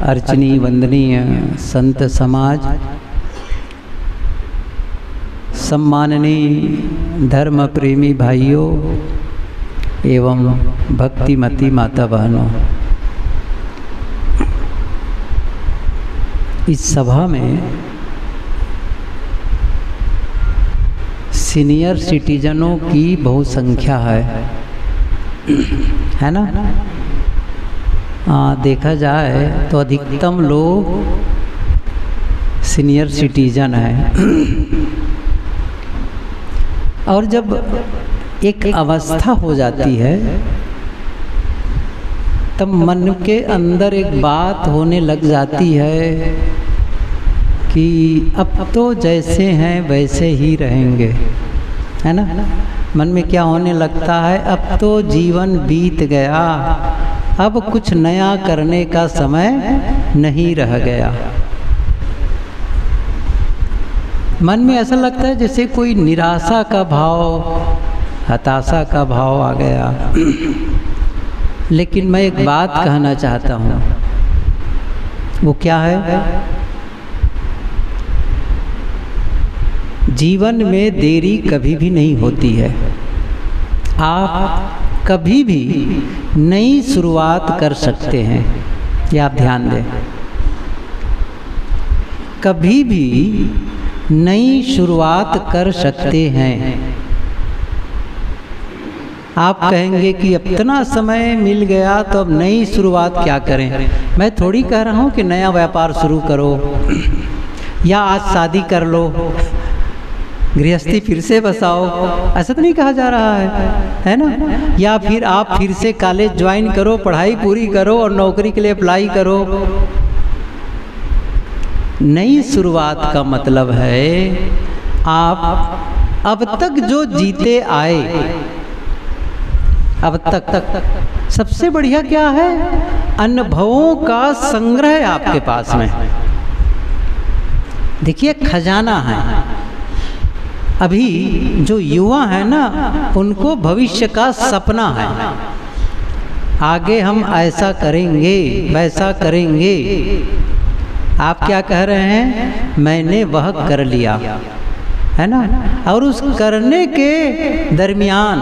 अर्चनीय वंदनीय संत समाज, सम्माननीय धर्म प्रेमी भाइयों एवं भक्तिमती माता बहनों, इस सभा में सीनियर सिटीजनों की बहुसंख्या है ना। देखा जाए तो अधिकतम लोग सीनियर सिटीजन हैं। और जब एक अवस्था हो जाती है तब मन के अंदर एक बात होने लग जाती है कि अब तो जैसे हैं वैसे ही रहेंगे, है ना। मन में क्या होने लगता है, अब तो जीवन बीत गया, अब कुछ नया करने का समय नहीं रह गया। मन में ऐसा लगता है जैसे कोई निराशा का भाव, हताशा का भाव आ गया। लेकिन मैं एक बात कहना चाहता हूँ, वो क्या है, जीवन में देरी कभी भी नहीं होती है। आप कभी भी नई शुरुआत कर सकते हैं, ये आप ध्यान दें। कभी भी नई शुरुआत कर सकते हैं। आप कहेंगे कि अब इतना समय मिल गया तो अब नई शुरुआत क्या करें। मैं थोड़ी कह रहा हूँ कि नया व्यापार शुरू करो या आज शादी कर लो, गृहस्थी फिर से बसाओ, ऐसा तो नहीं कहा जा रहा है ना। या फिर आप फिर से कॉलेज ज्वाइन करो, पढ़ाई पूरी करो और नौकरी के लिए अप्लाई करो। नई शुरुआत का मतलब है आप अब तक जो जीते आए, अब तक सबसे बढ़िया क्या है, अनुभवों का संग्रह आपके पास में। देखिए खजाना है। अभी जो युवा है ना, उनको भविष्य का सपना है, आगे हम ऐसा करेंगे वैसा करेंगे। आप क्या कह रहे हैं, मैंने वह कर लिया, है ना। और उस करने के दरमियान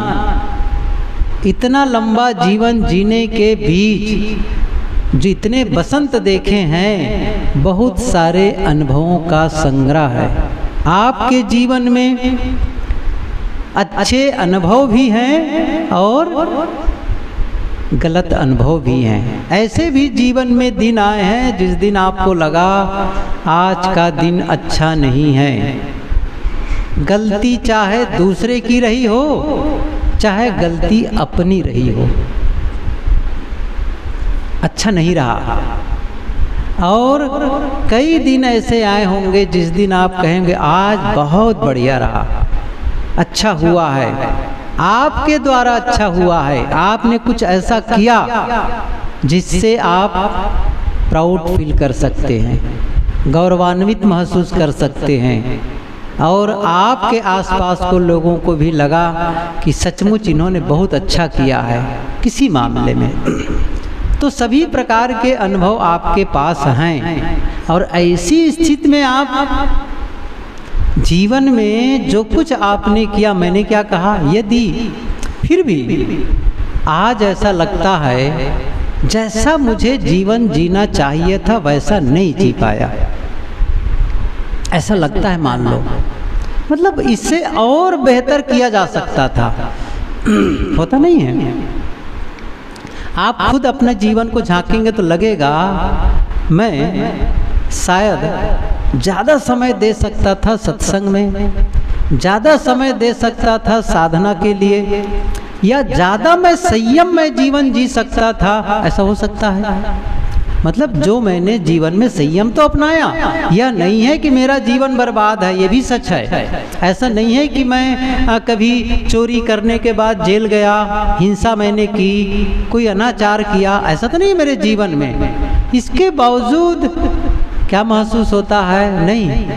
इतना लंबा जीवन जीने के बीच जितने बसंत देखे हैं, बहुत सारे अनुभवों का संग्रह है। आपके जीवन में अच्छे अनुभव भी हैं और गलत अनुभव भी हैं। ऐसे भी जीवन में दिन आए हैं जिस दिन आपको लगा आज का दिन अच्छा नहीं है। गलती चाहे दूसरे की रही हो, चाहे गलती अपनी रही हो, अच्छा नहीं रहा। और कई दिन ऐसे आए होंगे जिस दिन आप कहेंगे आज बहुत बढ़िया रहा, अच्छा हुआ है, आपके द्वारा अच्छा हुआ है, आपने कुछ ऐसा किया जिससे आप प्राउड फील कर सकते हैं, गौरवान्वित महसूस कर सकते हैं। और आपके आसपास को लोगों को भी लगा कि सचमुच इन्होंने बहुत अच्छा किया है किसी मामले में। तो सभी प्रकार के अनुभव आपके पास हैं। और ऐसी स्थिति में आप जीवन में जो कुछ आपने किया, मैंने क्या कहा, यदि फिर भी आज ऐसा लगता है जैसा मुझे जीवन जीना चाहिए था वैसा नहीं जी पाया, ऐसा लगता है, मान लो, मतलब इससे और बेहतर किया जा सकता था, होता नहीं है। आप खुद अपने जीवन को झांकेंगे तो लगेगा मैं शायद ज़्यादा समय दे सकता था सत्संग में, ज़्यादा समय दे सकता था साधना के लिए, या ज़्यादा मैं संयम में जीवन जी सकता था। ऐसा हो सकता है। मतलब जो मैंने जीवन में संयम तो अपनाया, यह नहीं है कि मेरा जीवन बर्बाद है, ये भी सच है। ऐसा नहीं है कि मैं कभी चोरी करने के बाद जेल गया, हिंसा मैंने की, कोई अनाचार किया, ऐसा तो नहीं है मेरे जीवन में। इसके बावजूद क्या महसूस होता है, नहीं,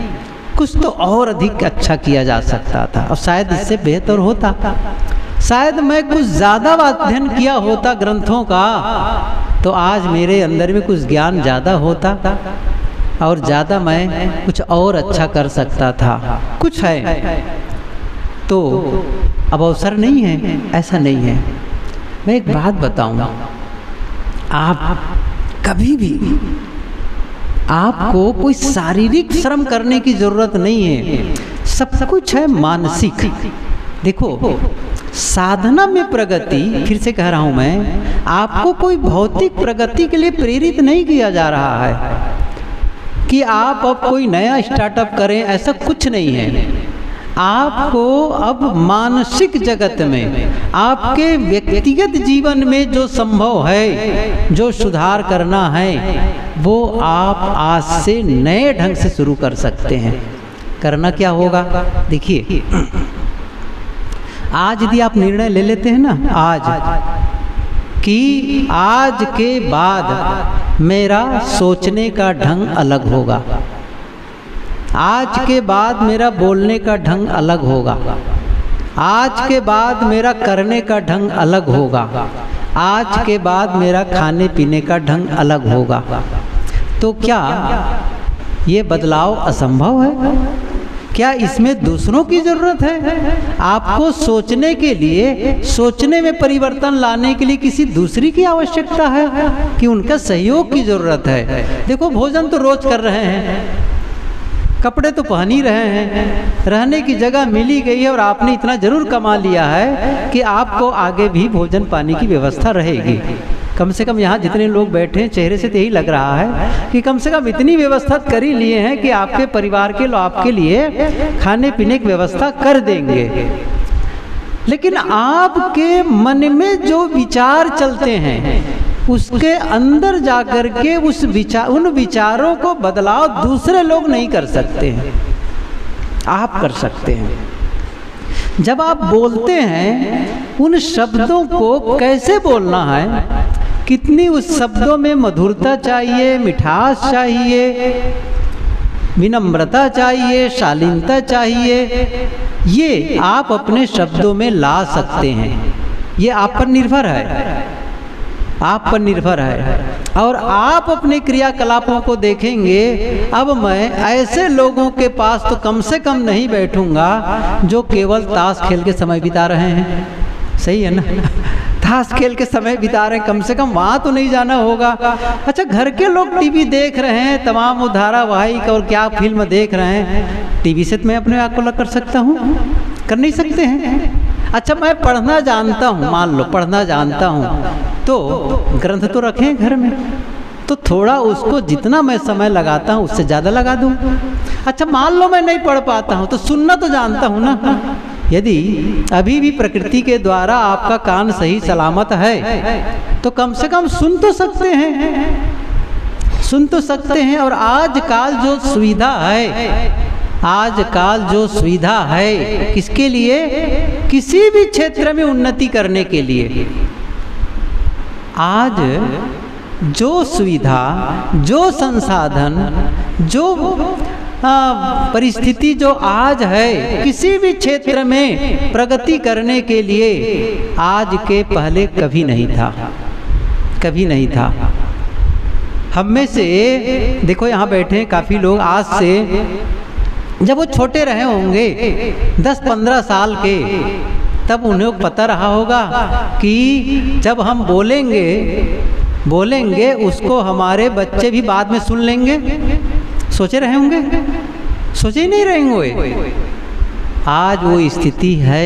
कुछ तो और अधिक अच्छा किया जा सकता था और शायद इससे बेहतर होता। शायद मैं कुछ ज़्यादा अध्ययन किया होता ग्रंथों का, तो आज मेरे अंदर में कुछ ज्ञान ज़्यादा होता और ज़्यादा मैं कुछ और अच्छा कर सकता था। कुछ है तो अब अवसर नहीं है, ऐसा नहीं है। मैं एक बात बताऊं, आप कभी भी आपको कोई शारीरिक श्रम करने की ज़रूरत नहीं है, सब कुछ है मानसिक। देखो, साधना में प्रगति, फिर से कह रहा हूं मैं, आपको कोई भौतिक प्रगति के लिए प्रेरित नहीं किया जा रहा है कि आप अब कोई नया स्टार्टअप करें, ऐसा कुछ नहीं है। आपको अब मानसिक जगत में, आपके व्यक्तिगत जीवन में जो संभव है, जो सुधार करना है, वो आप आज से नए ढंग से शुरू कर सकते हैं। करना क्या होगा? देखिए, आज यदि आप निर्णय ले लेते हैं ना, आज कि आज के बाद मेरा सोचने का ढंग अलग होगा, आज के बाद मेरा बोलने का ढंग अलग होगा, आज के बाद मेरा करने का ढंग अलग होगा, आज के बाद मेरा खाने पीने का ढंग अलग होगा, तो क्या ये बदलाव असंभव है? क्या इसमें दूसरों की ज़रूरत है? आपको सोचने के लिए, सोचने में परिवर्तन लाने के लिए किसी दूसरी की आवश्यकता है कि उनका सहयोग की ज़रूरत है? देखो, भोजन तो रोज कर रहे हैं, कपड़े तो पहन ही रहे हैं, रहने की जगह मिली गई है और आपने इतना जरूर कमा लिया है कि आपको आगे भी भोजन पानी की व्यवस्था रहेगी। कम से कम यहाँ जितने लोग बैठे हैं, चेहरे से तो यही लग रहा है कि कम से कम इतनी व्यवस्था कर ही लिए हैं कि आपके परिवार के लोग आपके लिए खाने पीने की व्यवस्था कर देंगे। लेकिन आपके मन में जो विचार चलते हैं, उसके अंदर जाकर के उन विचारों को बदलाव दूसरे लोग नहीं कर सकते हैं, आप कर सकते हैं। जब आप बोलते हैं, उन शब्दों को कैसे बोलना है, कितनी उस शब्दों में मधुरता चाहिए, मिठास चाहिए, विनम्रता चाहिए, शालीनता चाहिए, ये आप अपने शब्दों में ला सकते हैं। ये आप पर निर्भर है, आप पर निर्भर है। और आप अपने क्रियाकलापों को देखेंगे, अब मैं ऐसे लोगों के पास तो कम से कम नहीं बैठूंगा जो केवल ताश खेल के समय बिता रहे हैं। सही है ना? ताश खेल के समय बिता रहे हैं, कम से कम वहाँ तो नहीं जाना होगा। अच्छा, घर के लोग टीवी देख रहे हैं, तमाम वो धारावाहिक और क्या फिल्म देख रहे हैं, टीवी से तो मैं अपने आप को अलग कर सकता हूँ? कर नहीं सकते हैं। अच्छा, मैं पढ़ना जानता हूँ, मान लो पढ़ना जानता हूँ, तो ग्रंथ तो रखें घर में, तो थोड़ा उसको जितना मैं समय लगाता हूँ उससे ज़्यादा लगा दूँ। अच्छा, मान लो मैं नहीं पढ़ पाता हूँ, तो सुनना तो जानता हूँ ना। यदि अभी भी प्रकृति के द्वारा आपका कान सही सलामत है, तो कम से कम सुन तो सकते हैं, सुन तो सकते हैं। और आजकल जो सुविधा है, आजकल जो सुविधा है, किसके लिए? किसी भी क्षेत्र में उन्नति करने के लिए। आज जो सुविधा, जो संसाधन, जो परिस्थिति जो आज है, किसी भी क्षेत्र में प्रगति करने के लिए आज के पहले कभी नहीं था, कभी नहीं था। हम में से देखो, यहाँ बैठे काफ़ी लोग आज से, जब वो छोटे रहे होंगे 10-15 साल के, तब उन्हें पता रहा होगा कि जब हम बोलेंगे उसको हमारे बच्चे भी बाद में सुन लेंगे। सोचे रहे होंगे? सोचे ही नहीं रहेंगे। आज वो स्थिति है।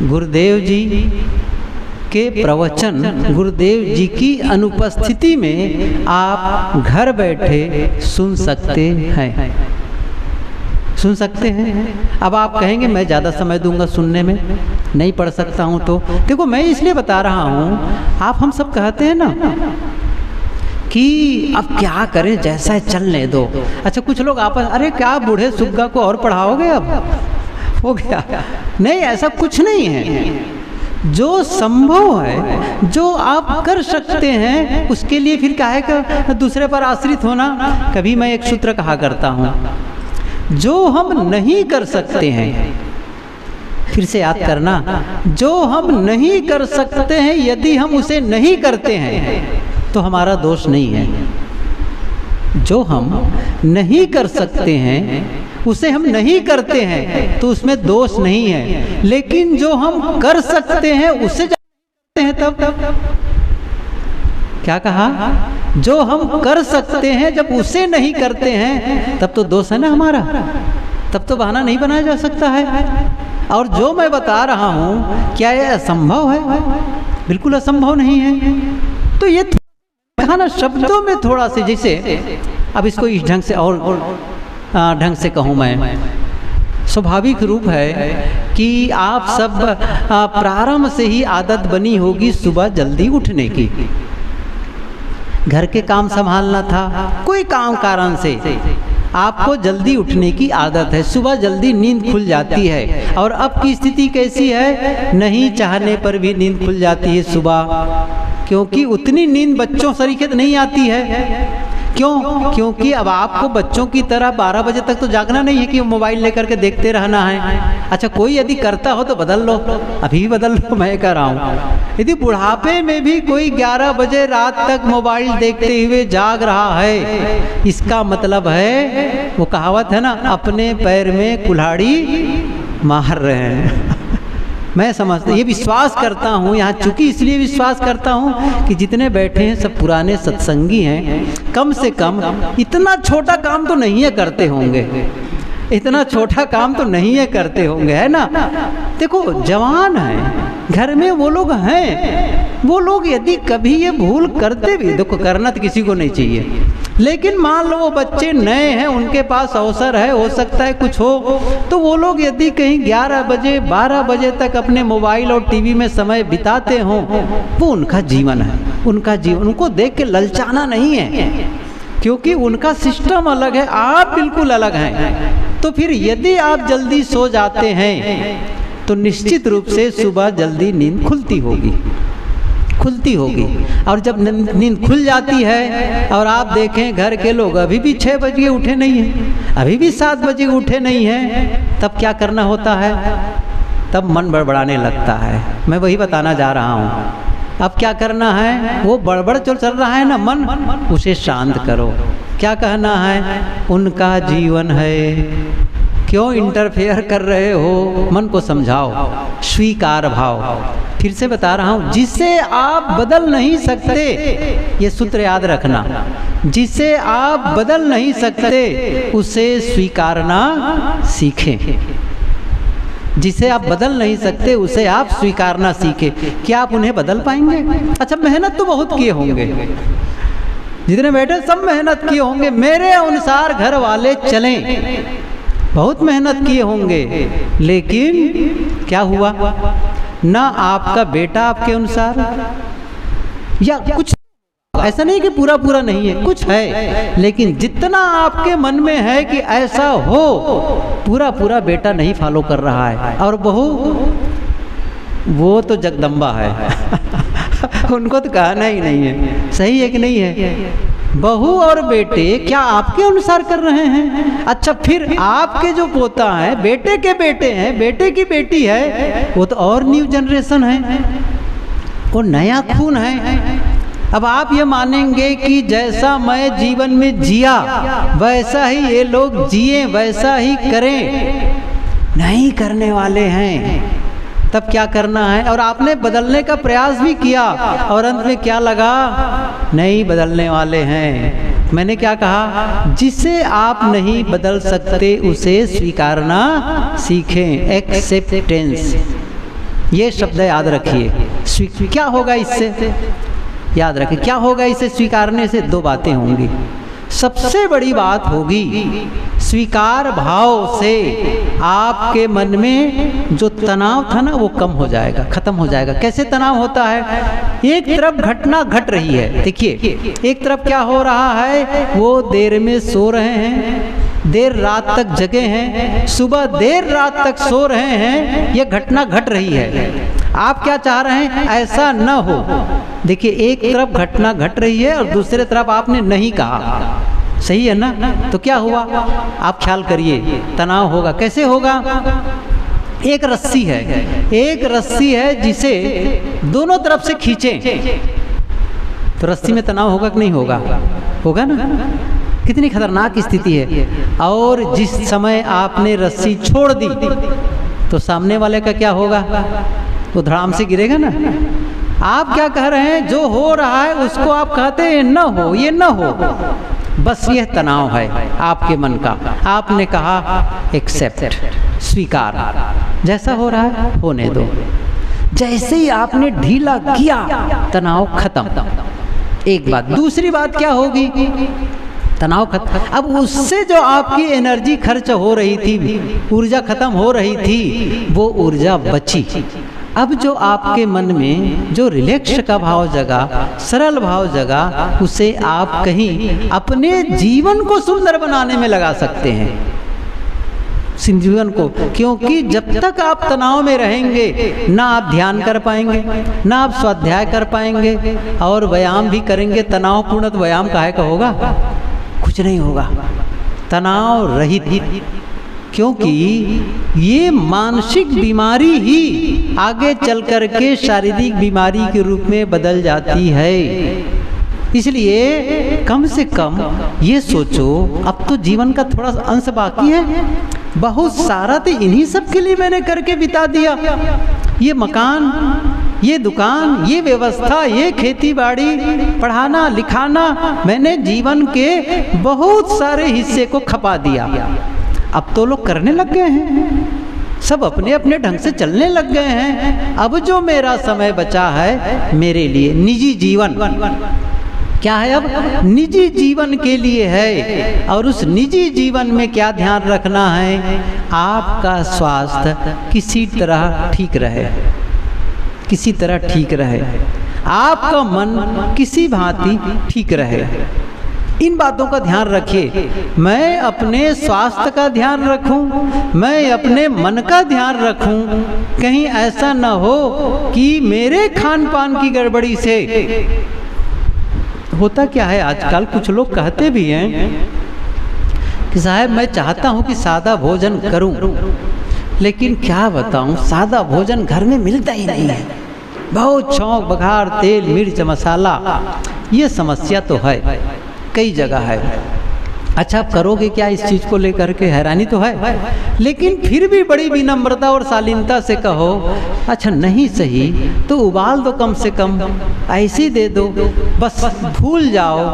गुरुदेव जी के प्रवचन, गुरुदेव जी की अनुपस्थिति में आप घर बैठे सुन सकते हैं, सुन सकते हैं। अब आप कहेंगे मैं ज़्यादा समय दूंगा सुनने में, नहीं पढ़ सकता हूँ, तो देखो मैं इसलिए बता रहा हूँ, आप हम सब कहते हैं ना कि अब क्या करें, जैसा है चलने दो। अच्छा, कुछ लोग आपस, अरे क्या बूढ़े सुग्गा को और पढ़ाओगे, अब हो गया? नहीं, ऐसा कुछ नहीं है। जो संभव है, जो आप कर सकते हैं, उसके लिए फिर काहे का दूसरे पर आश्रित होना। कभी मैं एक सूत्र कहा करता हूँ, जो हम नहीं कर सकते हैं, फिर से याद करना, जो हम नहीं कर सकते हैं, यदि हम उसे नहीं करते हैं तो हमारा दोष नहीं है। जो हम नहीं कर सकते हैं उसे हम नहीं करते हैं तो उसमें दोष नहीं है, लेकिन जो हम कर सकते हैं उसे जाते हैं तब क्या कहा, जो हम कर सकते हैं जब उसे नहीं करते हैं तब तो दोष है ना हमारा, तब तो बहाना नहीं बनाया जा सकता है। और जो मैं बता रहा हूँ क्या यह असंभव है? बिल्कुल असंभव नहीं है। तो ये कहा ना शब्दों में थोड़ा से, जैसे अब इसको इस ढंग से और ढंग से कहूँ मैं, स्वाभाविक रूप है कि आप सब प्रारंभ से ही आदत बनी होगी सुबह जल्दी उठने की। घर के काम संभालना था, कोई काम कारण से आपको जल्दी उठने की आदत है, सुबह जल्दी नींद खुल जाती है। और अब की स्थिति कैसी है, नहीं चाहने पर भी नींद खुल जाती है सुबह, क्योंकि उतनी नींद बच्चों सरीखे नहीं आती है। क्यों? क्योंकि अब आपको बच्चों की तरह 12 बजे तक तो जागना नहीं है कि मोबाइल लेकर के देखते रहना है। अच्छा, कोई यदि करता हो तो बदल लो, अभी भी बदल लो, मैं कह रहा हूँ। यदि बुढ़ापे में भी कोई 11 बजे रात तक मोबाइल देखते हुए जाग रहा है, इसका मतलब है वो कहावत है ना, अपने पैर में कुल्हाड़ी मार रहे हैं। मैं समझता, ये विश्वास करता हूँ यहाँ, चूंकि इसलिए विश्वास करता हूँ कि जितने बैठे हैं सब पुराने सत्संगी हैं, कम से कम इतना छोटा काम तो नहीं है करते होंगे, इतना छोटा काम तो नहीं है करते होंगे, है ना। देखो जवान है घर में, वो लोग हैं, वो लोग यदि कभी ये भूल करते भी, देखो करना तो किसी को नहीं चाहिए, लेकिन मान लो वो बच्चे नए हैं, उनके पास अवसर है, हो सकता है कुछ हो, तो वो लोग यदि कहीं 11 बजे 12 बजे तक अपने मोबाइल और टीवी में समय बिताते हों, वो उनका जीवन है, उनका जीवन, उनको देख के ललचाना नहीं है, क्योंकि उनका सिस्टम अलग है, आप बिल्कुल अलग हैं। तो फिर यदि आप जल्दी सो जाते हैं तो निश्चित रूप से सुबह जल्दी नींद खुलती होगी। और जब नींद खुल जाती है और आप देखें घर के लोग अभी भी 6 बजे उठे नहीं हैं, अभी भी 7 बजे उठे नहीं हैं, तब क्या करना होता है, तब मन बड़बड़ाने लगता है। मैं वही बताना जा रहा हूँ। अब क्या करना है, वो बड़बड़ चल रहा है ना मन, उसे शांत करो। क्या कहना है, उनका जीवन है, क्यों इंटरफेयर कर रहे हो, मन को समझाओ, स्वीकार भाव। फिर से बता रहा हूँ, जिसे आप बदल नहीं सकते, ये सूत्र याद रखना, जिसे आप बदल नहीं सकते उसे स्वीकारना सीखें। जिसे आप बदल नहीं सकते उसे आप स्वीकारना सीखें। क्या आप उन्हें बदल पाएंगे? अच्छा, मेहनत तो बहुत किए होंगे, जितने बैठे सब मेहनत किए होंगे, मेरे अनुसार घर वाले चलें, बहुत मेहनत किए होंगे, लेकिन क्या हुआ, ना आपका बेटा आपके अनुसार, या कुछ ऐसा नहीं कि पूरा पूरा नहीं है, कुछ है, लेकिन जितना आपके मन में है कि ऐसा हो, पूरा पूरा बेटा नहीं फॉलो कर रहा है। और बहू, वो तो जगदम्बा है उनको तो कहना ही नहीं है, सही है कि नहीं है। बहू और बेटे क्या आपके अनुसार कर रहे हैं? अच्छा, फिर आपके जो पोता है, बेटे के बेटे हैं, बेटे की बेटी है, वो तो और न्यू जनरेशन है, वो नया खून है। अब आप ये मानेंगे कि जैसा मैं जीवन में जिया वैसा ही ये लोग जिए, वैसा ही करें, नहीं करने वाले हैं। तब क्या करना है, और आपने बदलने का प्रयास भी किया और अंत में क्या लगा, नहीं बदलने वाले हैं। मैंने क्या कहा, जिसे आप नहीं बदल सकते उसे स्वीकारना सीखें, एक्सेप्टेंस, ये शब्द याद रखिए। क्या होगा इससे, याद रखें, क्या होगा इसे स्वीकारने से? 2 बातें होंगी। सबसे बड़ी बात होगी, स्वीकार भाव से आपके मन में जो तनाव था ना वो कम हो जाएगा, खत्म हो जाएगा। कैसे तनाव होता है, एक तरफ घटना घट रही है, देखिए एक तरफ क्या हो रहा है, वो देर में सो रहे हैं, देर रात तक जगे हैं, सुबह देर रात तक सो रहे हैं, ये घटना घट रही है। आप क्या चाह रहे हैं, ऐसा न हो। देखिए एक तरफ घटना घट रही है और दूसरे तरफ आपने नहीं कहा, सही है ना। तो क्या हुआ, आप ख्याल करिए, तनाव होगा। कैसे होगा, एक रस्सी है, एक रस्सी है जिसे दोनों तरफ से खींचें तो रस्सी में तनाव होगा कि नहीं होगा? होगा ना। कितनी खतरनाक स्थिति है। और जिस समय आपने रस्सी छोड़ दी तो सामने वाले का क्या होगा? वो धड़ाम से गिरेगा ना। आप क्या कह रहे हैं? जो हो रहा है उसको आप कहते हैं न हो, ये न हो, बस यह तनाव है आपके मन का। आपने कहा एक्सेप्ट, स्वीकार, जैसा हो रहा है होने दो। जैसे ही आपने ढीला किया तनाव खत्म। एक बात। दूसरी बात क्या होगी? तनाव खत्म। अब उससे जो आपकी एनर्जी खर्च हो रही थी, ऊर्जा खत्म हो रही थी, वो ऊर्जा बची। अब जो आपके मन में जो रिलैक्स का भाव जगा, सरल भाव जगा, उसे आप कहीं अपने जीवन को सुंदर बनाने में लगा सकते हैं, जीवन को। क्योंकि जब तक आप तनाव में रहेंगे ना आप ध्यान कर पाएंगे, ना आप स्वाध्याय कर पाएंगे, और व्यायाम भी करेंगे तनावपूर्ण, तो व्यायाम काहे का होगा? कुछ नहीं होगा। तनाव रहित, क्योंकि ये मानसिक बीमारी ही आगे चल कर के शारीरिक बीमारी के रूप में बदल जाती है। इसलिए कम से कम ये सोचो, अब तो जीवन का थोड़ा सा अंश बाकी है, बहुत सारा तो इन्हीं सब के लिए मैंने करके बिता दिया। ये मकान, ये दुकान, ये व्यवस्था, ये खेती बाड़ी, पढ़ाना लिखाना, मैंने जीवन के बहुत सारे हिस्से को खपा दिया। अब तो लोग करने लग गए हैं, सब अपने अपने ढंग से चलने लग गए हैं। अब जो मेरा समय बचा है मेरे लिए निजी जीवन, क्या है? अब निजी जीवन के लिए है। और उस निजी जीवन में क्या ध्यान रखना है? आपका स्वास्थ्य किसी तरह ठीक रहे, किसी तरह ठीक रहे, आपका मन किसी भांति ठीक रहे। इन बातों का ध्यान रखिए। मैं अपने स्वास्थ्य का ध्यान रखूं, मैं अपने मन का ध्यान रखूं। कहीं ऐसा न हो कि मेरे खान पान की गड़बड़ी से, होता क्या है आजकल, कुछ लोग कहते भी हैं कि साहब मैं चाहता हूं कि सादा भोजन करूं, लेकिन क्या बताऊं सादा भोजन घर में मिलता ही नहीं है। बहुत छौंक बघार, तेल मिर्च मसाला, ये समस्या तो है, कई जगह है। अच्छा, आप करोगे क्या इस चीज़ को लेकर के? हैरानी तो है, लेकिन फिर भी बड़ी विनम्रता और शालीनता से कहो, अच्छा नहीं सही तो उबाल दो, कम से कम ऐसे दे दो, बस भूल जाओ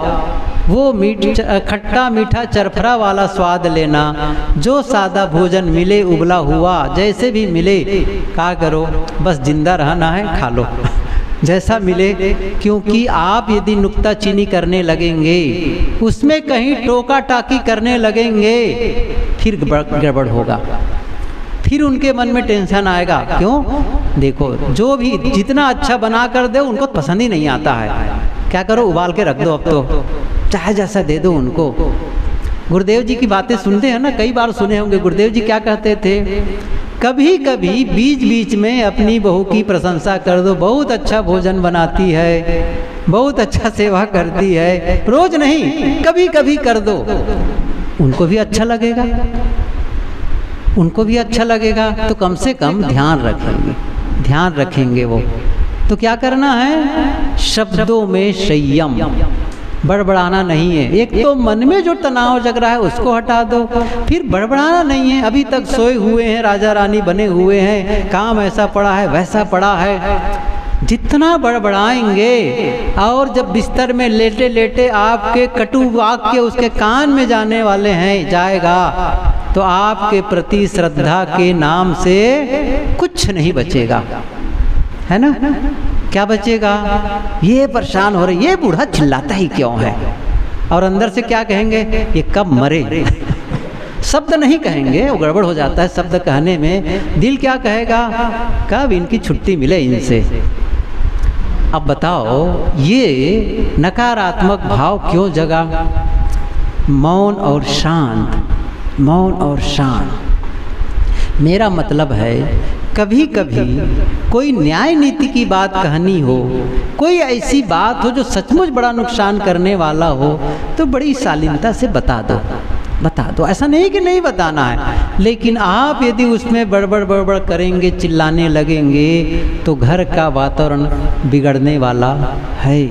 वो खट्टा मीठा चरफरा वाला स्वाद लेना। जो सादा भोजन मिले, उबला हुआ जैसे भी मिले, क्या करो, बस जिंदा रहना है, खा लो जैसा मिले। क्योंकि आप यदि नुक्ताचीनी करने लगेंगे, उसमें कहीं टोका टाकी करने लगेंगे, फिर गड़बड़ होगा, फिर उनके मन में टेंशन आएगा। क्यों? देखो, जो भी जितना अच्छा बना कर दे उनको पसंद ही नहीं आता है। क्या करो, उबाल के रख दो, अब तो चाहे जैसा दे दो उनको। गुरुदेव जी की बातें सुनते हैं ना, कई बार सुने होंगे। गुरुदेव जी क्या कहते थे? कभी कभी बीच बीच में अपनी बहू की प्रशंसा कर दो, बहुत अच्छा भोजन बनाती है, बहुत अच्छा सेवा करती है। रोज नहीं, कभी कभी कर दो, उनको भी अच्छा लगेगा, उनको भी अच्छा लगेगा। तो कम से कम ध्यान रखेंगे, ध्यान रखेंगे वो। तो क्या करना है? शब्दों में संयम, बड़बड़ाना नहीं है। एक तो मन में जो तनाव जग रहा है उसको हटा दो, फिर बड़बड़ाना नहीं है। अभी तक सोए हुए हैं, राजा रानी बने हुए हैं, काम ऐसा पड़ा है वैसा पड़ा है, जितना बड़बड़ाएंगे और जब बिस्तर में लेटे लेटे आपके कटु वाक्य उसके कान में जाने वाले हैं, जाएगा तो आपके प्रति श्रद्धा के नाम से कुछ नहीं बचेगा, है ना? क्या बचेगा? ये परेशान हो रहे, ये बूढ़ा चिल्लाता ही क्यों है, और अंदर से क्या कहेंगे, ये कब मरे। शब्द नहीं कहेंगे, वो गड़बड़ हो जाता है शब्द कहने में। दिल क्या कहेगा? कब इनकी छुट्टी मिले इनसे। अब बताओ, ये नकारात्मक भाव क्यों जगा? मौन और शांत, मौन और शांत। मेरा मतलब है, कभी कभी कोई न्याय नीति की बात कहनी हो, कोई ऐसी बात हो जो सचमुच बड़ा नुकसान करने वाला हो, तो बड़ी शालीनता से बता दो, बता दो। ऐसा नहीं कि नहीं बताना है, लेकिन आप यदि उसमें बड़बड़ करेंगे, चिल्लाने लगेंगे, तो घर का वातावरण बिगड़ने वाला है,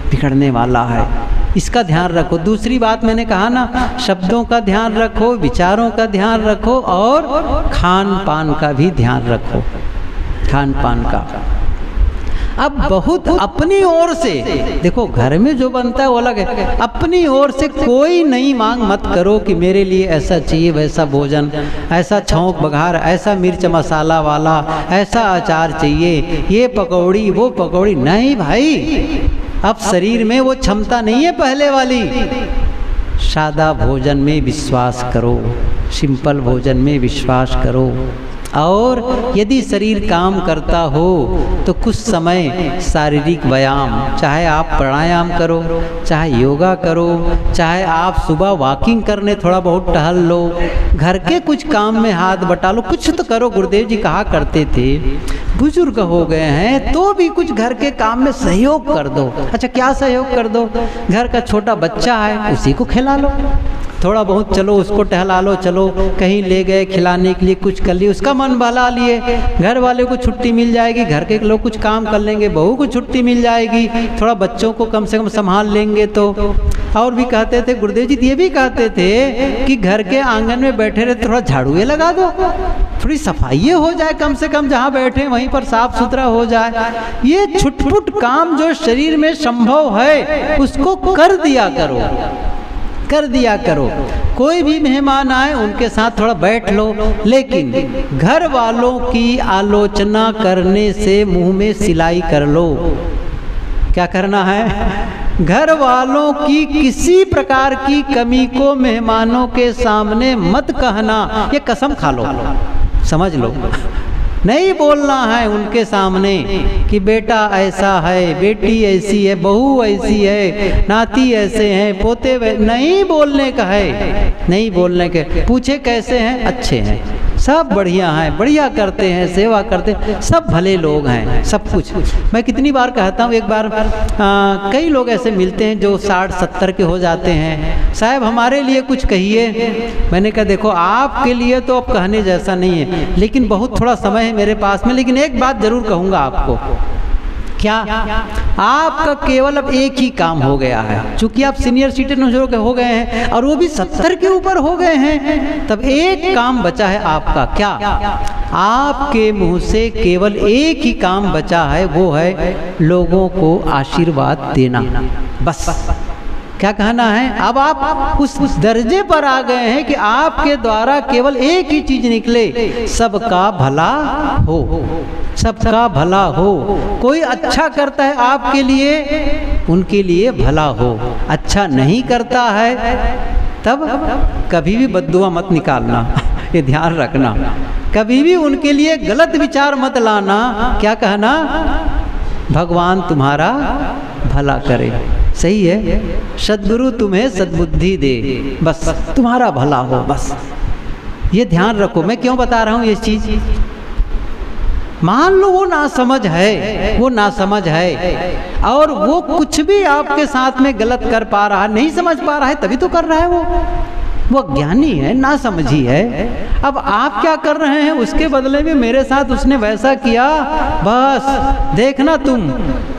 बिगड़ने वाला है। इसका ध्यान रखो। दूसरी बात मैंने कहा ना, शब्दों का ध्यान रखो, विचारों का ध्यान रखो, और खान पान का भी ध्यान रखो, खान पान का। अब बहुत अपनी ओर से देखो, घर में जो बनता है वो अलग है, अपनी ओर से कोई नई मांग मत करो कि मेरे लिए ऐसा चाहिए, वैसा भोजन, ऐसा छौंक बघार, ऐसा मिर्च मसाला वाला, ऐसा अचार चाहिए, ये पकौड़ी वो पकौड़ी। नहीं भाई, अब शरीर में वो क्षमता नहीं है पहले वाली। सादा भोजन में विश्वास करो, सिंपल भोजन में विश्वास करो। और यदि शरीर काम करता हो तो कुछ समय शारीरिक व्यायाम, चाहे आप प्राणायाम करो, चाहे योगा करो, चाहे आप सुबह वॉकिंग करने थोड़ा बहुत टहल लो, घर के कुछ काम में हाथ बटा लो, कुछ तो करो। गुरुदेव जी कहा करते थे, बुजुर्ग हो गए हैं तो भी कुछ घर के काम में सहयोग कर दो। अच्छा, क्या सहयोग कर दो? घर का छोटा बच्चा है, उसी को खिला लो, थोड़ा बहुत चलो उसको टहला लो, चलो कहीं ले गए खिलाने के लिए, कुछ कर लिए, उसका मन बहला लिए। घर वाले को छुट्टी मिल जाएगी, घर के लोग कुछ काम कर लेंगे, बहू को छुट्टी मिल जाएगी, थोड़ा बच्चों को कम से कम संभाल लेंगे। तो और भी कहते थे गुरुदेव जी, ये भी कहते थे कि घर के आंगन में बैठे रहे, थोड़ा झाड़ू लगा दो, थोड़ी सफाई हो जाए, कम से कम जहाँ बैठे वहीं पर साफ सुथरा हो जाए। ये छुटपुट काम जो शरीर में संभव है उसको कर दिया करो, कर दिया करो। कोई भी मेहमान आए उनके साथ थोड़ा बैठ लो, लेकिन घर वालों की आलोचना करने से मुंह में सिलाई कर लो। क्या करना है? घर वालों की किसी प्रकार की कमी को मेहमानों के सामने मत कहना, ये कसम खा लो, समझ लो। नहीं बोलना है उनके सामने कि बेटा ऐसा है, बेटी ऐसी है, बहू ऐसी है, नाती ऐसे हैं, पोते नहीं बोलने का है, नहीं बोलने के। पूछे कैसे हैं? अच्छे हैं, सब बढ़िया हैं, बढ़िया करते हैं, सेवा करते हैं, सब भले लोग हैं, सब कुछ। मैं कितनी बार कहता हूँ, एक बार कई लोग ऐसे मिलते हैं जो 60-70 के हो जाते हैं, साहब हमारे लिए कुछ कहिए। मैंने कहा देखो, आपके लिए तो अब कहने जैसा नहीं है, लेकिन बहुत थोड़ा समय है मेरे पास में, लेकिन एक बात जरूर कहूँगा आपको। क्या? आपका केवल अब एक ही काम हो गया है, चूंकि आप सीनियर सिटीजन हो गए हैं और वो भी 70 के ऊपर हो गए हैं, तब एक काम बचा है आपका। क्या? आपके मुंह से केवल एक ही काम बचा है, वो है लोगों को आशीर्वाद देना, बस। क्या कहना है? अब आप उस दर्जे पर आ गए हैं कि आपके द्वारा केवल एक ही चीज निकले, सबका भला हो, सबका भला हो। कोई अच्छा करता है आपके लिए, उनके लिए भला हो। अच्छा नहीं करता है तब कभी भी बद्दुआ मत निकालना, ये ध्यान रखना। कभी भी उनके लिए गलत विचार मत लाना। क्या कहना? भगवान तुम्हारा भला करे। सही है, सद्गुरु तुम्हें सद्बुद्धि दे, बस तुम्हारा भला हो, बस ये ध्यान रखो। मैं क्यों बता रहा हूँ ये चीज? मान लो वो नासमझ है, वो नासमझ है और वो कुछ भी आपके साथ में गलत कर पा रहा है, नहीं समझ पा रहा है, तभी तो कर रहा है वो ज्ञानी है, ना समझी है। अब आप क्या कर रहे हैं? उसके बदले में मेरे साथ उसने वैसा किया, बस देखना तुम।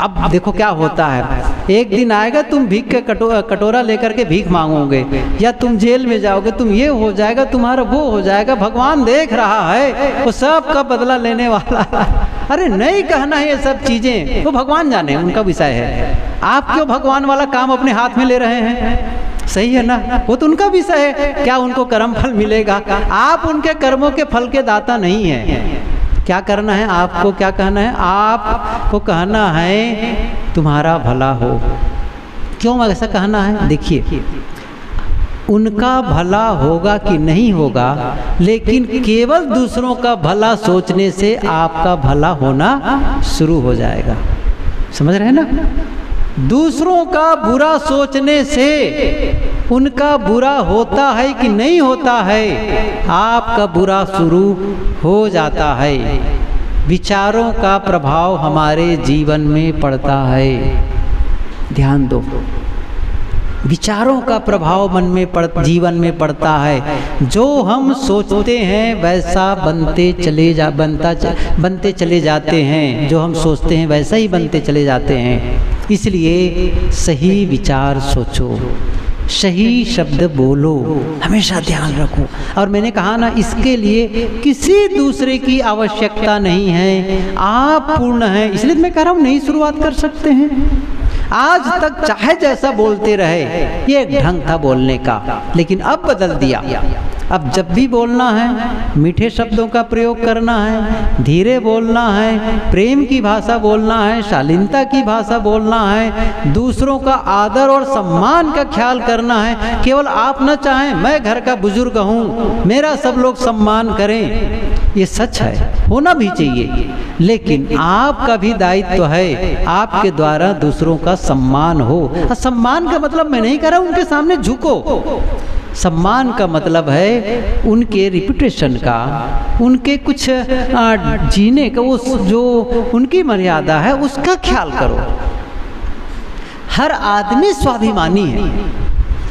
अब देखो क्या होता है, एक दिन आएगा तुम भीख के कटोरा लेकर के भीख मांगोगे, या तुम जेल में जाओगे, तुम ये हो जाएगा, तुम्हारा वो हो जाएगा। भगवान देख रहा है, वो सब का बदला लेने वाला। अरे नहीं कहना है ये सब चीजें, वो भगवान जाने, उनका विषय है। आप क्यों भगवान वाला काम अपने हाथ में ले रहे हैं? सही है ना, वो तो उनका विषय है, क्या उनको कर्म फल मिलेगा? आप उनके कर्मों के फल के दाता नहीं है। क्या करना है आपको? क्या कहना है आपको? कहना है तुम्हारा भला हो। क्यों ऐसा कहना है? देखिए, उनका भला होगा कि नहीं होगा, लेकिन केवल दूसरों का भला सोचने से आपका भला होना शुरू हो जाएगा। समझ रहे हैं ना? दूसरों का बुरा सोचने से उनका बुरा होता है कि नहीं होता है, आपका बुरा शुरू हो जाता है। विचारों का प्रभाव हमारे जीवन में पड़ता है, ध्यान दो। विचारों का प्रभाव मन में जीवन में पड़ता है। जो हम सोचते हैं वैसा बनते चले जाते हैं, जो हम सोचते हैं वैसा ही बनते चले जाते हैं। इसलिए सही विचार सोचो, सही शब्द बोलो, हमेशा ध्यान रखो। और मैंने कहा ना, इसके लिए किसी दूसरे की आवश्यकता नहीं है, आप पूर्ण हैं। इसलिए मैं कह रहा हूँ, नहीं शुरुआत कर सकते हैं। आज तक चाहे जैसा बोलते रहे, ये एक ढंग था बोलने का, लेकिन अब बदल दिया। अब जब भी बोलना है मीठे शब्दों का प्रयोग करना है, धीरे बोलना है, प्रेम की भाषा बोलना है, शालीनता की भाषा बोलना है, दूसरों का आदर और सम्मान का ख्याल करना है। केवल आप न चाहें मैं घर का बुजुर्ग हूँ, मेरा सब लोग सम्मान करें, ये सच है, होना भी चाहिए, लेकिन आपका भी दायित्व है आपके द्वारा दूसरों का सम्मान हो। सम्मान का मतलब मैं नहीं कह रहा उनके सामने झुको, सम्मान का मतलब है उनके रिपुटेशन का, उनके कुछ जीने का, उस जो उनकी मर्यादा है उसका ख्याल करो। हर आदमी स्वाभिमानी है,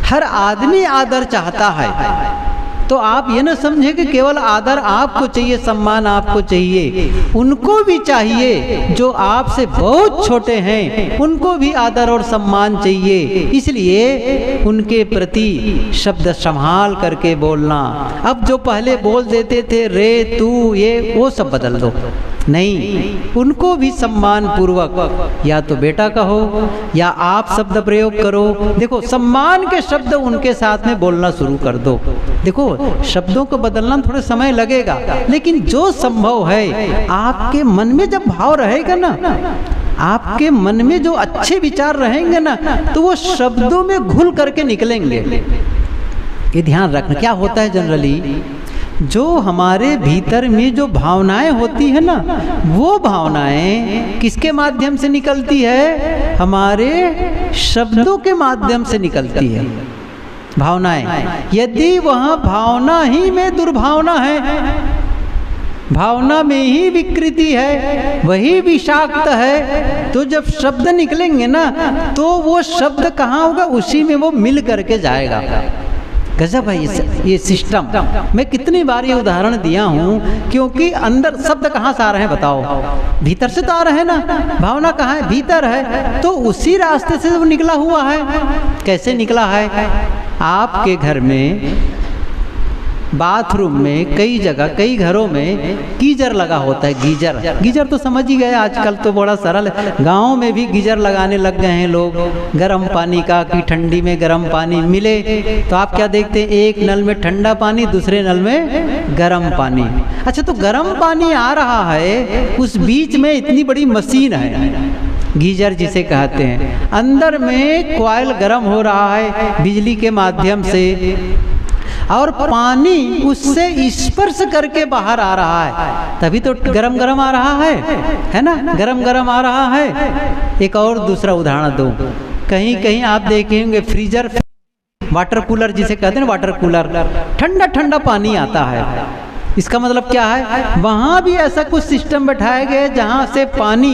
हर आदमी आदर चाहता है। तो आप ये ना समझे कि केवल आदर आपको चाहिए, सम्मान आपको चाहिए, उनको भी चाहिए। जो आपसे बहुत छोटे हैं उनको भी आदर और सम्मान चाहिए। इसलिए उनके प्रति शब्द संभाल करके बोलना। अब जो पहले बोल देते थे रे तू ये, वो सब बदल दो। नहीं, उनको भी सम्मान पूर्वक या तो बेटा कहो या आप शब्द प्रयोग करो। देखो, सम्मान के शब्द उनके साथ में बोलना शुरू कर दो। देखो, शब्दों को बदलना थोड़ा समय लगेगा, लेकिन जो संभव है आपके मन में जब भाव रहेगा ना, आपके मन में जो अच्छे विचार रहेंगे ना, तो वो शब्दों में घुल करके निकलेंगे। ये ध्यान रखना। क्या होता है जनरली, जो हमारे भीतर में जो भावनाएं होती है ना, वो भावनाएं किसके माध्यम से निकलती है? हमारे शब्दों के माध्यम से निकलती है भावनाएं। यदि वह भावना ही में दुर्भावना है, भावना में ही विकृति है, वही विषाक्त है, तो जब शब्द निकलेंगे ना, तो वो शब्द कहाँ होगा? उसी में वो मिल करके जाएगा। गजब है ये सिस्टम। मैं कितनी बार ये उदाहरण दिया हूँ, क्योंकि अंदर शब्द कहाँ से आ रहे हैं बताओ? भीतर से तो आ रहे हैं ना। भावना कहाँ है? भीतर है। तो उसी रास्ते से वो निकला हुआ है। कैसे निकला है? आपके घर में बाथरूम में, कई जगह, कई घरों में गीजर लगा होता है। गीजर तो समझ ही गए, आजकल तो बड़ा सरल है। गाँव में भी गीजर लगाने लग गए हैं लोग, गर्म पानी का, कि ठंडी में गर्म पानी मिले। तो आप क्या देखते हैं, एक नल में ठंडा पानी, दूसरे नल में गर्म पानी। अच्छा, तो गर्म पानी आ रहा है, उस बीच में इतनी बड़ी मशीन है, गीजर जिसे कहते हैं, अंदर में कॉइल गर्म हो रहा है बिजली के माध्यम से, और पानी उससे स्पर्श करके बाहर आ रहा है, तभी तो गरम गरम आ रहा है ना, गरम गरम आ रहा है। एक और दूसरा उदाहरण दूं, कहीं कहीं आप देखेंगे फ्रीजर, वाटर कूलर जिसे कहते हैं, वाटर कूलर, ठंडा ठंडा पानी आता है। इसका मतलब क्या है? वहाँ भी ऐसा कुछ सिस्टम बैठाया गया है जहाँ से पानी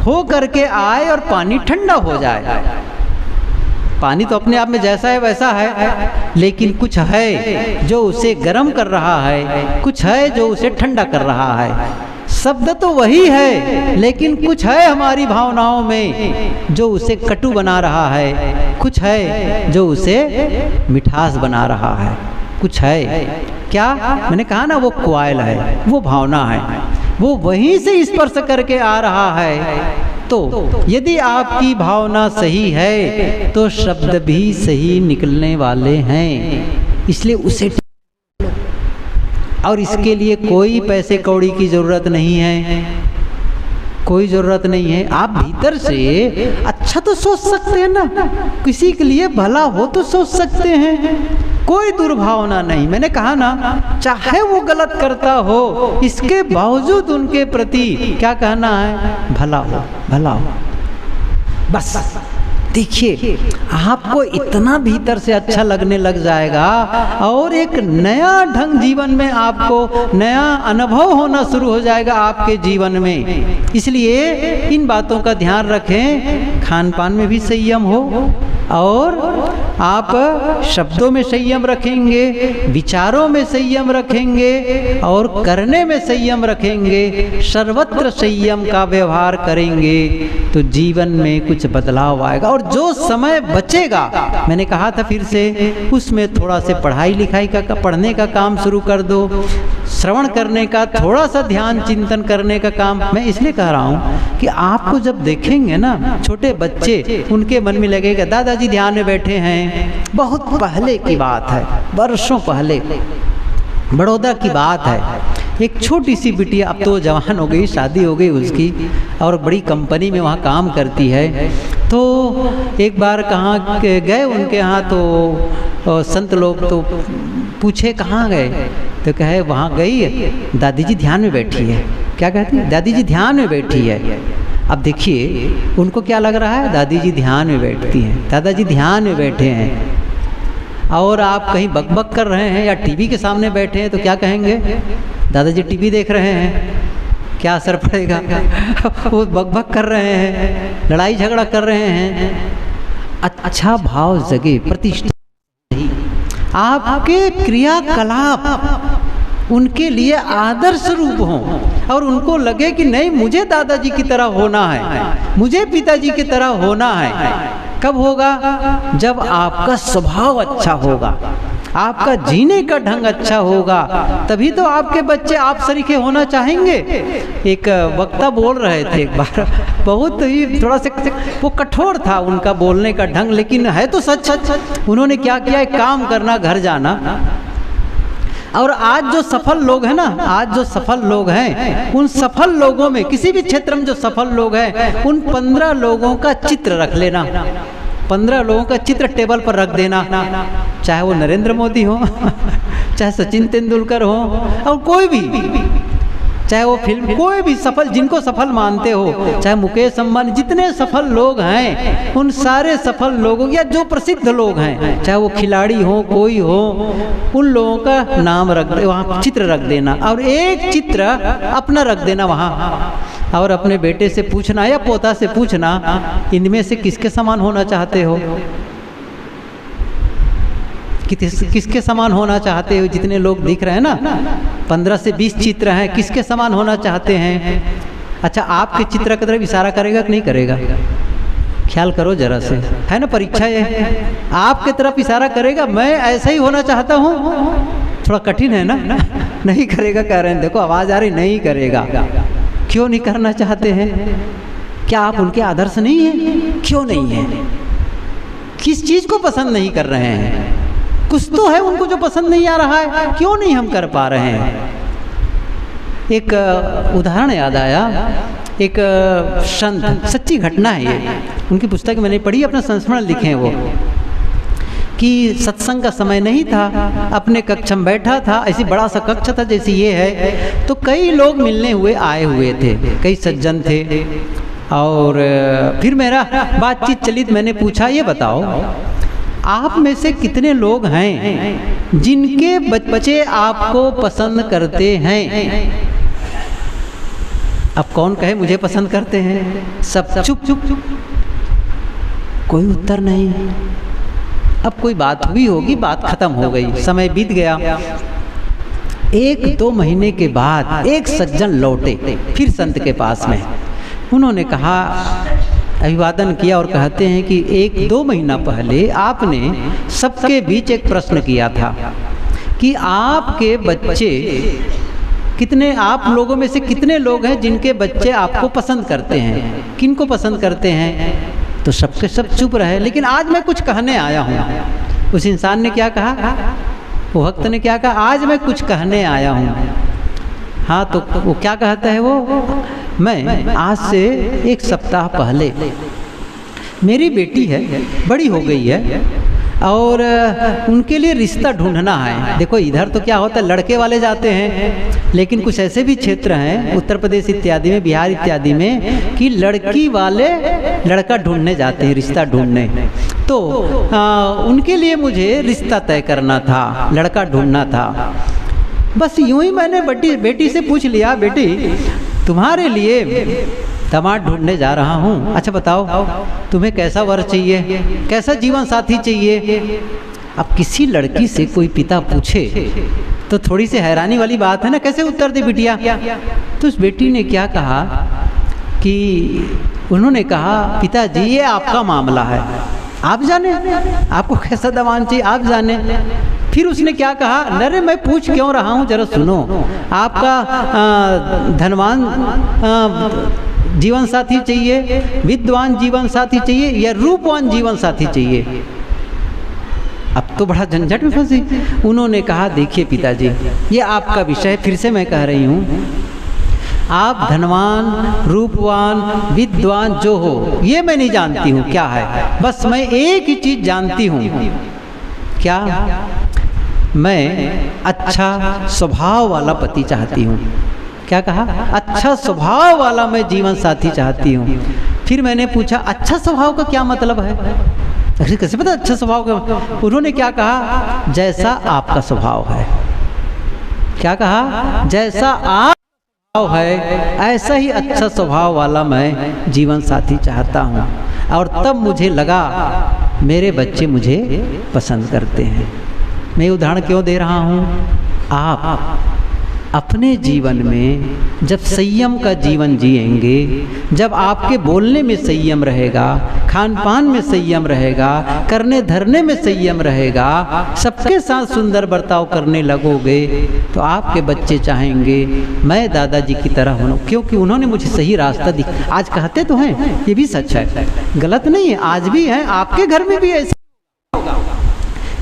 हो करके आए और पानी ठंडा हो जाए। पानी तो अपने आप में जैसा है वैसा है, लेकिन कुछ है जो उसे गर्म कर रहा है, कुछ है जो उसे ठंडा कर रहा है। शब्द तो वही है, लेकिन कुछ है हमारी भावनाओं में जो उसे कटु बना रहा है, कुछ है जो उसे मिठास बना रहा है, कुछ है। क्या मैंने कहा ना, वो कॉइल है, वो भावना है, वो वहीं से स्पर्श करके आ रहा है। तो यदि आपकी भावना सही है तो शब्द भी सही निकलने वाले हैं। इसलिए उसे, और इसके लिए कोई पैसे कौड़ी की ज़रूरत नहीं है, कोई ज़रूरत नहीं है। आप भीतर से अच्छा तो सोच सकते हैं ना, किसी के लिए भला हो तो सोच सकते हैं, कोई दुर्भावना नहीं। मैंने कहा ना, चाहे वो गलत करता हो, इसके बावजूद उनके प्रति क्या कहना है? भला हो, भला हो। बस देखिए, आपको इतना भीतर से अच्छा लगने लग जाएगा, और एक नया ढंग जीवन में आपको नया अनुभव होना शुरू हो जाएगा आपके जीवन में। इसलिए इन बातों का ध्यान रखें, खान पान में भी संयम हो, और आप शब्दों में संयम रखेंगे, विचारों में संयम रखेंगे और करने में संयम रखेंगे, सर्वत्र संयम का व्यवहार करेंगे तो जीवन में कुछ बदलाव आएगा। और जो समय बचेगा, मैंने कहा था फिर से, उसमें थोड़ा से पढ़ाई लिखाई का पढ़ने का काम शुरू कर दो, श्रवण करने का, थोड़ा सा ध्यान चिंतन करने का काम। मैं इसलिए कह रहा हूँ कि आपको जब देखेंगे ना छोटे बच्चे, उनके मन में लगेगा दादाजी ध्यान में बैठे हैं। बहुत पहले की बात है, वर्षों पहले बड़ौदा की बात है। एक छोटी सी बिटिया, अब तो जवान हो गई, शादी हो गई उसकी और बड़ी कंपनी में वहाँ काम करती है। तो एक बार कहाँ गए उनके यहाँ, तो संत लोग तो पूछे कहाँ गए, तो कहे वहाँ गई है, दादी जी ध्यान में बैठी है। क्या कहती है? दादी जी ध्यान में बैठी है। अब देखिए उनको क्या लग रहा है, दादी जी ध्यान में बैठती हैं, दादाजी ध्यान में बैठे हैं। और आप कहीं बकबक कर रहे हैं या टीवी के सामने बैठे हैं तो क्या कहेंगे, दादाजी टीवी देख रहे हैं, क्या असर पड़ेगा? वो बकबक कर रहे हैं, लड़ाई झगड़ा कर रहे हैं। अच्छा भाव जगे, प्रतिष्ठा, आपके क्रियाकलाप उनके लिए आदर्श रूप हों और उनको लगे कि नहीं, मुझे दादाजी की तरह होना है, मुझे पिताजी की तरह होना है। कब होगा? जब आपका स्वभाव अच्छा होगा, आपका जीने का ढंग अच्छा होगा, तभी तो आपके बच्चे आप सरीखे होना चाहेंगे। एक वक्ता बोल रहे थे एक बार, बहुत ही थोड़ा सा वो कठोर था उनका बोलने का ढंग, लेकिन है तो सच। उन्होंने क्या किया, एक काम करना, घर जाना, और आज जो सफल लोग हैं ना, आज जो सफल लोग हैं, उन सफल लोगों में, किसी भी क्षेत्र में जो सफल लोग हैं, उन 15 लोगों का चित्र रख लेना, 15 लोगों का चित्र टेबल पर रख देना, चाहे वो नरेंद्र मोदी हो, चाहे सचिन तेंदुलकर हो, और कोई भी, चाहे वो फिल्म, कोई भी सफल, जिनको सफल मानते हो, चाहे मुकेश अंबानी, जितने सफल लोग हैं, उन सारे सफल लोगों या जो प्रसिद्ध लोग हैं, चाहे वो खिलाड़ी हो, कोई हो, उन लोगों का नाम रख दे, वहाँ चित्र रख देना और एक चित्र अपना रख देना वहाँ, और अपने बेटे से पूछना या पोता से पूछना, इनमें से किसके समान होना चाहते हो, किसके समान होना चाहते हो? जितने लोग दिख रहे हैं ना, 15 से 20 चित्र हैं, किसके समान होना चाहते हैं? अच्छा, आपके चित्र की तरफ इशारा करेगा कि नहीं करेगा? ख्याल करो जरा से, है ना, परीक्षा है, आपके तरफ इशारा करेगा, मैं ऐसा ही होना चाहता हूँ। थोड़ा कठिन है ना? नहीं करेगा, कह रहे हैं, देखो आवाज़ आ रही, नहीं करेगा। क्यों नहीं करना चाहते हैं? क्या आप उनके आदर्श नहीं हैं? क्यों नहीं है? किस चीज़ को पसंद नहीं कर रहे हैं? कुछ तो है उनको जो पसंद नहीं आ रहा है, क्यों नहीं हम कर पा रहे हैं? एक उदाहरण याद आया, एक संत, सच्ची घटना है ये, उनकी पुस्तक मैंने पढ़ी, अपना संस्मरण लिखे हैं वो, कि सत्संग का समय नहीं था, अपने कक्ष में बैठा था, ऐसी बड़ा सा कक्ष था जैसे ये है, तो कई लोग मिलने हुए आए हुए थे, कई सज्जन थे, और फिर मेरा बातचीत चली तो मैंने पूछा, ये बताओ आप में से कितने लोग हैं जिनके बच्चे आपको पसंद करते हैं? अब कौन कहे मुझे पसंद करते हैं? सब चुप चुप चुप, कोई उत्तर नहीं। अब कोई बात हुई होगी, बात खत्म हो गई, समय बीत गया। 1-2 महीने के बाद एक सज्जन लौटे फिर संत के पास में, उन्होंने कहा, अभिवादन किया और कहते हैं कि 1-2 महीना पहले आपने सबके बीच एक प्रश्न किया था कि आपके बच्चे कितने, आप लोगों में से कितने लोग हैं जिनके बच्चे आपको पसंद करते हैं, किनको पसंद करते हैं? तो सबके सब चुप रहे। लेकिन आज मैं कुछ कहने आया हूँ। उस इंसान ने क्या कहा, वो भक्त ने क्या कहा, आज मैं कुछ कहने आया हूँ। हाँ, तो वो क्या कहता है वो, मैं आज से 1 सप्ताह पहले, मेरी बेटी है, बड़ी हो गई है और उनके लिए रिश्ता ढूंढना है। देखो इधर तो क्या होता है, लड़के वाले जाते हैं, लेकिन कुछ ऐसे भी क्षेत्र हैं उत्तर प्रदेश इत्यादि में, बिहार इत्यादि में, कि लड़की वाले लड़का ढूंढने जाते हैं, रिश्ता ढूंढने। तो उनके लिए मुझे रिश्ता तय करना था, लड़का ढूंढना था। बस यूं ही मैंने बेटी से पूछ लिया, बेटी तुम्हारे लिए दामाद ढूंढने जा रहा हूँ। अच्छा बताओ तुम्हें कैसा वर चाहिए, कैसा जीवन साथी चाहिए। अब किसी लड़की से कोई पिता पूछे तो थोड़ी सी हैरानी वाली बात है ना, कैसे उत्तर दे बिटिया। तो उस बेटी ने क्या कहा कि उन्होंने कहा पिताजी ये आपका मामला है, आप जाने आपको कैसा दामाद चाहिए, आप जाने। फिर उसने क्या कहा, अरे मैं पूछ क्यों रहा हूँ, जरा सुनो। आपका धनवान जीवन साथी चाहिए, विद्वान जीवन साथी चाहिए या रूपवान जीवन साथी चाहिए। अब तो बड़ा झंझट में फंसी। उन्होंने कहा देखिए पिताजी ये आपका विषय, फिर से मैं कह रही हूँ, आप धनवान रूपवान विद्वान जो हो ये मैं नहीं जानती हूँ क्या है, बस मैं एक ही चीज़ जानती हूँ। क्या? मैं अच्छा स्वभाव वाला पति चाहती हूँ। क्या कहा? अच्छा स्वभाव वाला मैं जीवन साथी चाहती हूँ। फिर मैंने पूछा अच्छा स्वभाव का क्या मतलब है, अरे कैसे पता अच्छा स्वभाव का। उन्होंने क्या कहा, जैसा आपका स्वभाव है। क्या कहा? जैसा आप स्वभाव है ऐसा ही अच्छा स्वभाव वाला मैं जीवन साथी चाहता हूँ। और तब मुझे लगा मेरे बच्चे मुझे पसंद करते हैं। मैं उदाहरण क्यों दे रहा हूँ, आप अपने जीवन में जब संयम का जीवन जिएंगे, जब आपके बोलने में संयम रहेगा, खान पान में संयम रहेगा, करने धरने में संयम रहेगा, सबके साथ सुंदर बर्ताव करने लगोगे, तो आपके बच्चे चाहेंगे मैं दादाजी की तरह बनूं, क्योंकि उन्होंने मुझे सही रास्ता दिखाया। आज कहते तो हैं, ये भी सच है, गलत नहीं है, आज भी है, आपके घर में भी ऐसा।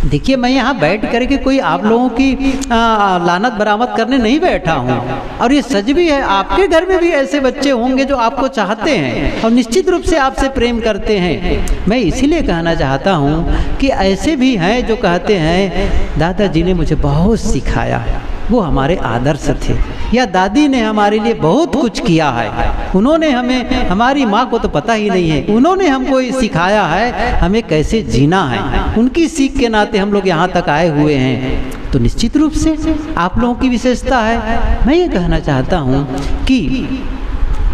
देखिए मैं यहाँ बैठ करके कोई आप लोगों की लानत बरामद करने नहीं बैठा हूँ, और ये सच भी है, आपके घर में भी ऐसे बच्चे होंगे जो आपको चाहते हैं और निश्चित रूप से आपसे प्रेम करते हैं। मैं इसीलिए कहना चाहता हूँ कि ऐसे भी हैं जो कहते हैं दादाजी ने मुझे बहुत सिखाया, वो हमारे आदर्श थे, या दादी ने हमारे लिए बहुत कुछ किया है, उन्होंने हमें, हमारी माँ को तो पता ही नहीं है, उन्होंने हमको ये सिखाया है हमें कैसे जीना है, उनकी सीख के नाते हम लोग यहाँ तक आए हुए हैं। तो निश्चित रूप से आप लोगों की विशेषता है। मैं ये कहना चाहता हूँ कि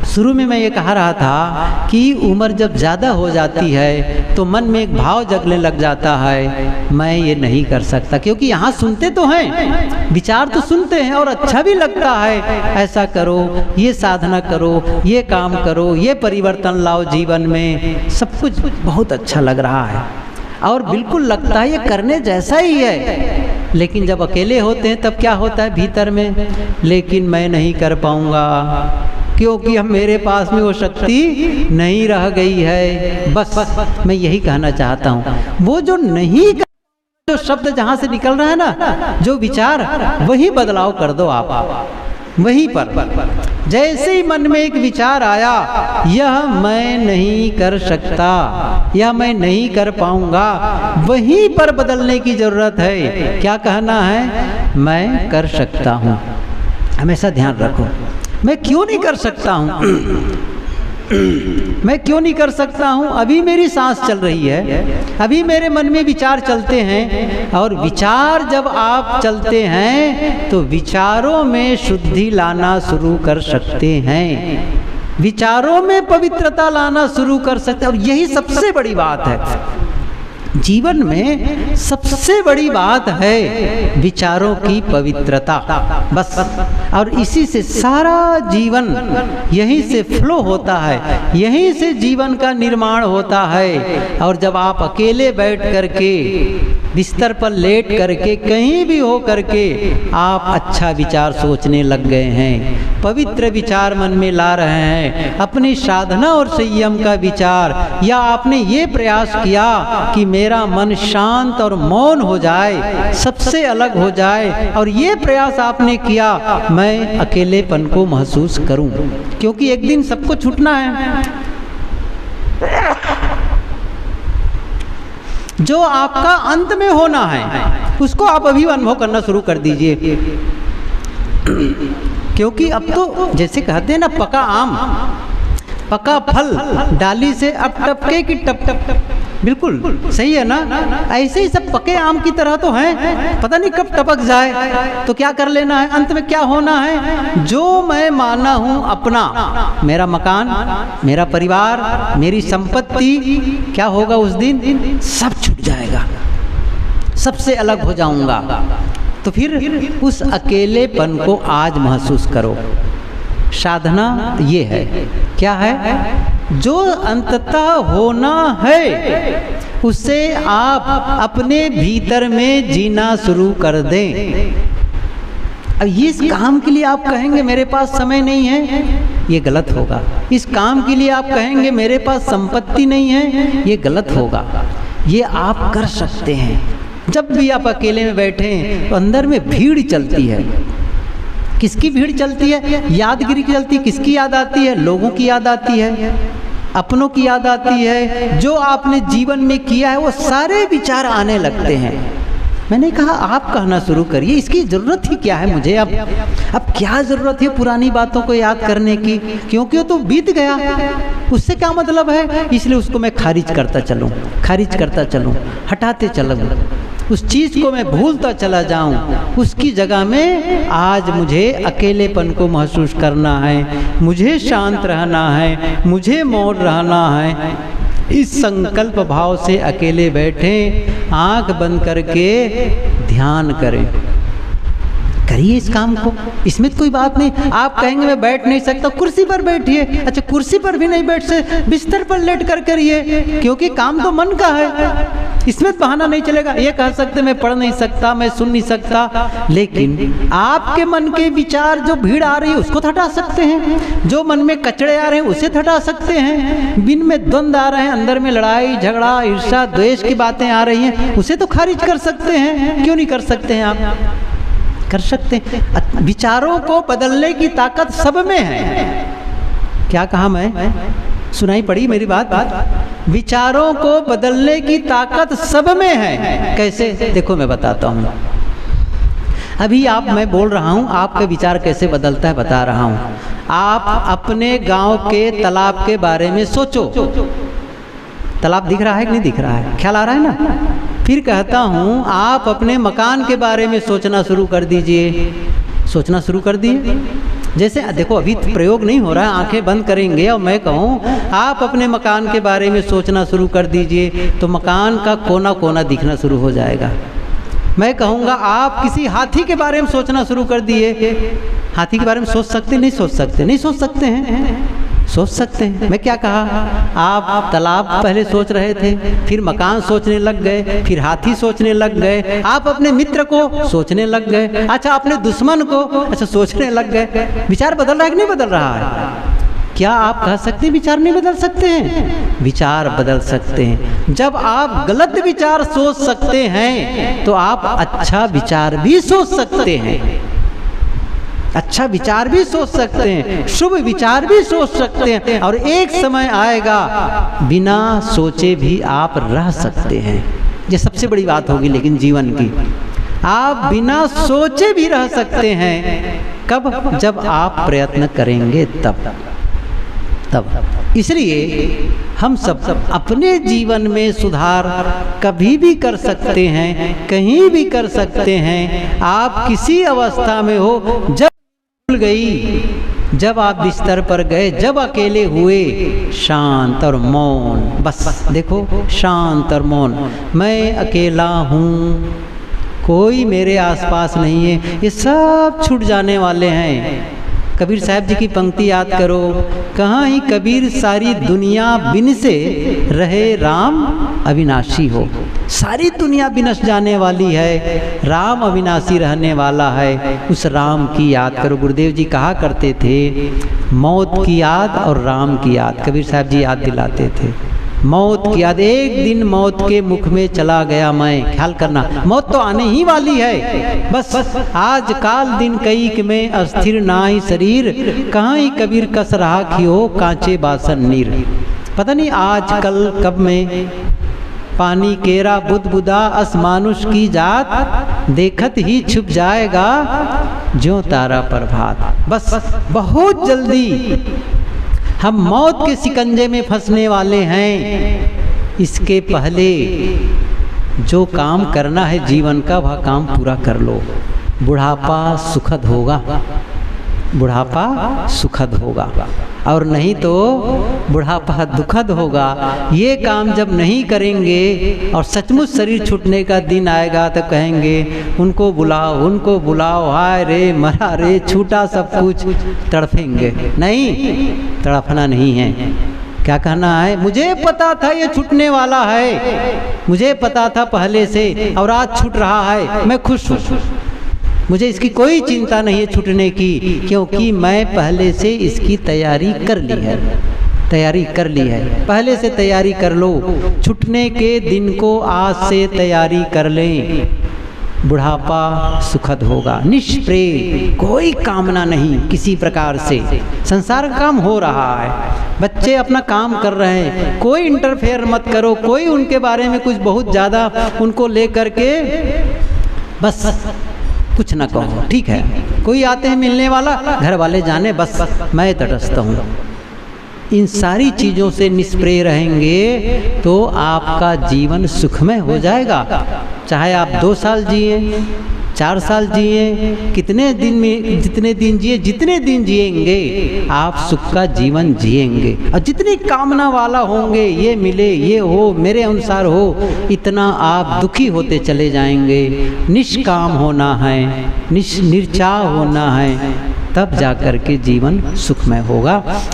शुरू में मैं ये कह रहा था कि उम्र जब ज़्यादा हो जाती है तो मन में एक भाव जगने लग जाता है, मैं ये नहीं कर सकता, क्योंकि यहाँ सुनते तो हैं, विचार तो सुनते हैं और अच्छा भी लगता है, ऐसा करो, ये साधना करो, ये काम करो, ये परिवर्तन लाओ जीवन में, सब कुछ बहुत अच्छा लग रहा है और बिल्कुल लगता है ये करने जैसा ही है। लेकिन जब अकेले होते हैं तब क्या होता है भीतर में, लेकिन मैं नहीं कर पाऊँगा क्योंकि अब मेरे पास में वो शक्ति नहीं रह गई है। बस मैं यही कहना चाहता हूँ, वो जो नहीं, जो शब्द जहाँ से निकल रहा है ना, जो विचार, वही बदलाव कर दो आप वहीं पर। जैसे ही मन में एक विचार आया, यह मैं नहीं कर सकता, यह मैं नहीं कर पाऊंगा, वहीं पर बदलने की जरूरत है। क्या कहना है? मैं कर सकता हूँ। हमेशा ध्यान रखो, मैं क्यों नहीं कर सकता हूँ, मैं क्यों नहीं कर सकता हूँ? अभी मेरी सांस चल रही है, अभी मेरे मन में विचार चलते हैं, और विचार जब आप चलते हैं तो विचारों में शुद्धि लाना शुरू कर सकते हैं, विचारों में पवित्रता लाना शुरू कर सकते हैं। और यही सबसे बड़ी बात है जीवन में, सबसे बड़ी बात है विचारों की पवित्रता, बस। और इसी से सारा जीवन, यहीं से फ्लो होता है, यहीं से जीवन का निर्माण होता है। और जब आप अकेले बैठ करके, बिस्तर पर लेट करके, कहीं भी हो करके आप अच्छा विचार सोचने लग गए हैं, पवित्र विचार मन में ला रहे हैं, अपनी साधना और संयम का विचार, या आपने ये प्रयास किया कि मेरा मन शांत और मौन हो जाए, सबसे अलग हो जाए, और ये प्रयास आपने किया मैं अकेलेपन को महसूस करूं, क्योंकि एक दिन सबको छूटना है। जो आपका अंत में होना है उसको आप अभी अनुभव करना शुरू कर दीजिए, क्योंकि अब तो जैसे कहते हैं ना, पका आम, पका फल डाली से अब टपके कि टप टप टप, बिल्कुल सही है ना। ऐसे ही सब पके आम की तरह तो हैं, पता नहीं कब टपक जाए, तो क्या कर लेना है, अंत में क्या होना है, जो मैं माना हूँ अपना, मेरा मकान, मेरा परिवार, मेरी संपत्ति, क्या होगा उस दिन, सब छूट जाएगा, सबसे अलग हो जाऊंगा। तो फिर उस अकेलेपन को आज महसूस करो। साधना ये है, क्या है, जो अंततः होना है उससे आप अपने भीतर में जीना शुरू कर दें। अब इस काम के लिए आप कहेंगे मेरे पास समय नहीं है, ये गलत होगा। इस काम के लिए आप कहेंगे मेरे पास संपत्ति नहीं है, ये गलत होगा। ये आप कर सकते हैं। जब भी आप अकेले में बैठे हैं तो अंदर में भीड़ चलती है। किसकी भीड़ चलती है, यादगिरी की चलती है। किसकी याद आती है, लोगों की याद आती है, अपनों की याद आती है, जो आपने जीवन में किया है वो सारे विचार आने लगते हैं। मैंने कहा आप कहना शुरू करिए, इसकी ज़रूरत ही क्या है मुझे, अब क्या ज़रूरत है पुरानी बातों को याद करने की, क्योंकि वो तो बीत गया, उससे क्या मतलब है। इसलिए उसको मैं खारिज करता चलूँ, हटाते चलूँ, उस चीज़ को मैं भूलता चला जाऊं। उसकी जगह में आज मुझे अकेलेपन को महसूस करना है, मुझे शांत रहना है, मुझे मौन रहना है। इस संकल्प भाव से अकेले बैठे, आंख बंद करके ध्यान करें। करिए इस काम को, इसमें तो कोई बात नहीं। आप कहेंगे मैं बैठ नहीं सकता, कुर्सी पर बैठिए। अच्छा, कुर्सी पर भी नहीं बैठ सकते, बिस्तर पर लेट कर करिए, क्योंकि काम तो मन का है। इसमें बहाना नहीं चलेगा। ये कह सकते मैं पढ़ नहीं सकता, मैं सुन नहीं सकता, लेकिन आपके मन के विचार जो भीड़ आ रही है उसको हटा सकते हैं, जो मन में कचड़े आ रहे हैं उसे हटा सकते हैं, बिन में द्वंद्व आ रहे हैं, अंदर में लड़ाई झगड़ा ईर्ष्या द्वेष की बातें आ रही हैं, उसे तो खारिज कर सकते हैं। क्यों नहीं कर सकते हैं आप, कर सकते हैं। विचारों को बदलने की ताकत सब में है। क्या कहा मैं, सुनाई पड़ी मेरी बात? विचारों को बदलने की ताकत सब में है। कैसे, देखो मैं बताता हूँ। अभी मैं बोल रहा हूँ, आपका विचार कैसे बदलता है बता रहा हूँ। आप अपने गांव के तालाब के बारे में सोचो। तालाब दिख रहा है कि नहीं दिख रहा है, ख्याल आ रहा है ना। फिर कहता हूँ आप अपने मकान के बारे में सोचना शुरू कर दीजिए। सोचना शुरू कर दिए। जैसे देखो अभी प्रयोग नहीं हो रहा है, आंखें बंद करेंगे और मैं कहूँ आप अपने मकान के बारे में सोचना शुरू कर दीजिए, तो मकान का कोना कोना दिखना शुरू हो जाएगा। मैं कहूँगा आप किसी हाथी के बारे में सोचना शुरू कर दिए। हाथी के बारे में सोच सकते नहीं सोच सकते, नहीं सोच सकते हैं, सोच सकते हैं। मैं क्या कहा, आप तालाब पहले सोच रहे थे, फिर मकान सोचने लग गए, फिर हाथी सोचने लग गए, आप अपने मित्र को सोचने लग गए, अच्छा अपने दुश्मन को अच्छा सोचने लग गए। विचार बदल रहा है कि नहीं बदल रहा है? क्या आप कह सकते हैं विचार नहीं बदल सकते हैं? विचार बदल सकते हैं। जब आप गलत विचार सोच सकते हैं तो आप अच्छा विचार भी सोच सकते हैं, अच्छा विचार भी सोच सकते हैं, शुभ विचार भी सोच सकते हैं, और एक समय आएगा बिना सोचे भी आप रह सकते हैं। ये सबसे बड़ी बात होगी लेकिन जीवन की, आप बिना सोचे भी रह सकते हैं। कब? जब आप प्रयत्न करेंगे तब। इसलिए हम सब अपने जीवन में सुधार कभी भी कर सकते हैं, कहीं भी कर सकते हैं। आप किसी अवस्था में हो, जब भूल गई, जब आप बिस्तर पर गए, जब अकेले हुए, शांत और मौन, बस देखो शांत और मौन, मैं अकेला हूँ, कोई मेरे आसपास नहीं है, ये सब छूट जाने वाले हैं। कबीर साहब जी की पंक्ति याद करो, कहाँ ही कबीर सारी दुनिया बिन से रहे राम अविनाशी हो। सारी दुनिया बिनस जाने वाली है, राम अविनाशी रहने वाला है। उस राम की याद करो। गुरुदेव जी कहा करते थे, मौत की याद और राम की याद कबीर साहब जी याद दिलाते थे। मौत की याद, एक दिन मौत के मुख में चला गया मैं, ख्याल करना मौत तो आने ही वाली है। बस आज काल दिन कईक में अस्थिर नाहि शरीर, कहाँ ही कबीर कस रहा खियो कांचे बासन नीर। पता नहीं आज कल कब में पानी केरा बुद बुदा अस मानुष की जात, देखत ही छुप जाएगा ज्यों तारा प्रभात। बस बहुत जल्दी हम मौत के शिकंजे में फंसने वाले हैं। इसके पहले जो काम करना है जीवन का वह काम पूरा कर लो। बुढ़ापा सुखद होगा, बुढ़ापा सुखद होगा, और नहीं तो बुढ़ापा दुखद होगा। ये काम जब नहीं करेंगे और सचमुच शरीर छूटने का दिन आएगा तो कहेंगे उनको बुलाओ, हाय रे मरा रे छूटा सब कुछ, तड़फेंगे। नहीं, तड़फना नहीं है। क्या कहना है, मुझे पता था ये छूटने वाला है, मुझे पता था पहले से, और आज छूट रहा है, मैं खुश हूँ, मुझे इसकी कोई चिंता नहीं है छूटने की, क्योंकि मैं पहले से इसकी तैयारी कर ली है, तैयारी कर ली है। पहले से तैयारी कर लो, छूटने के दिन को आज से तैयारी कर लें। बुढ़ापा सुखद होगा, निष्प्रेय, कोई कामना नहीं किसी प्रकार से। संसार का काम हो रहा है, बच्चे अपना काम कर रहे हैं, कोई इंटरफेयर मत करो, कोई उनके बारे में कुछ बहुत ज़्यादा उनको ले करके बस कुछ ना कहो, ठीक है। कोई आते हैं मिलने वाला, घर वाले जाने, बस मैं तटस्थ हूँ। इन सारी चीज़ों से निष्प्रेय रहेंगे तो आपका जीवन सुखमय हो जाएगा। चाहे आप 2 साल जिए, 4 साल जिए, कितने दिन में जितने दिन जिए, जितने दिन जिएंगे आप सुख का जीवन जिएंगे। और जितनी कामना वाला होंगे, ये मिले, ये हो, मेरे अनुसार हो, इतना आप दुखी होते चले जाएंगे। निष्काम होना है, निर्चाह होना है, तब जाकर के जीवन सुखमय होगा।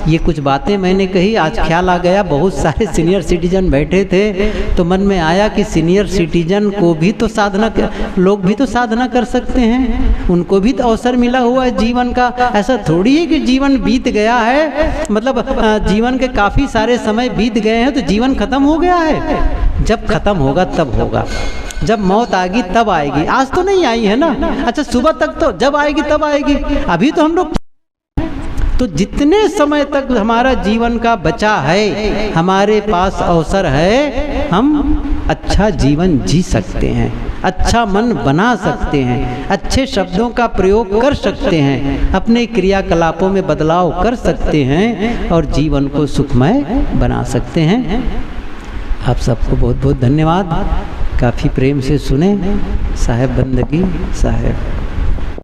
ये कुछ बातें मैंने कही, आज ख्याल आ गया, बहुत सारे सीनियर सिटीजन बैठे थे तो मन में आया कि सीनियर सिटीजन को भी तो साधना, लोग भी तो साधना कर सकते हैं, उनको भी तो अवसर मिला हुआ है जीवन का। ऐसा थोड़ी है कि जीवन बीत गया है, मतलब जीवन के काफ़ी सारे समय बीत गए हैं तो जीवन खत्म हो गया है। जब खत्म होगा तब होगा, जब मौत आएगी तब आएगी, आज तो नहीं आई है ना। अच्छा, सुबह तक तो जब आएगी तब आएगी, अभी तो हम लोग, तो जितने समय तक हमारा जीवन का बचा है, हमारे पास अवसर है, हम अच्छा जीवन जी सकते हैं, अच्छा मन बना सकते हैं, अच्छे शब्दों का प्रयोग कर सकते हैं, अपने क्रियाकलापों में बदलाव कर सकते हैं और जीवन को सुखमय बना सकते हैं। आप सबको बहुत बहुत धन्यवाद, काफ़ी प्रेम से सुने। साहेब बंदगी साहेब।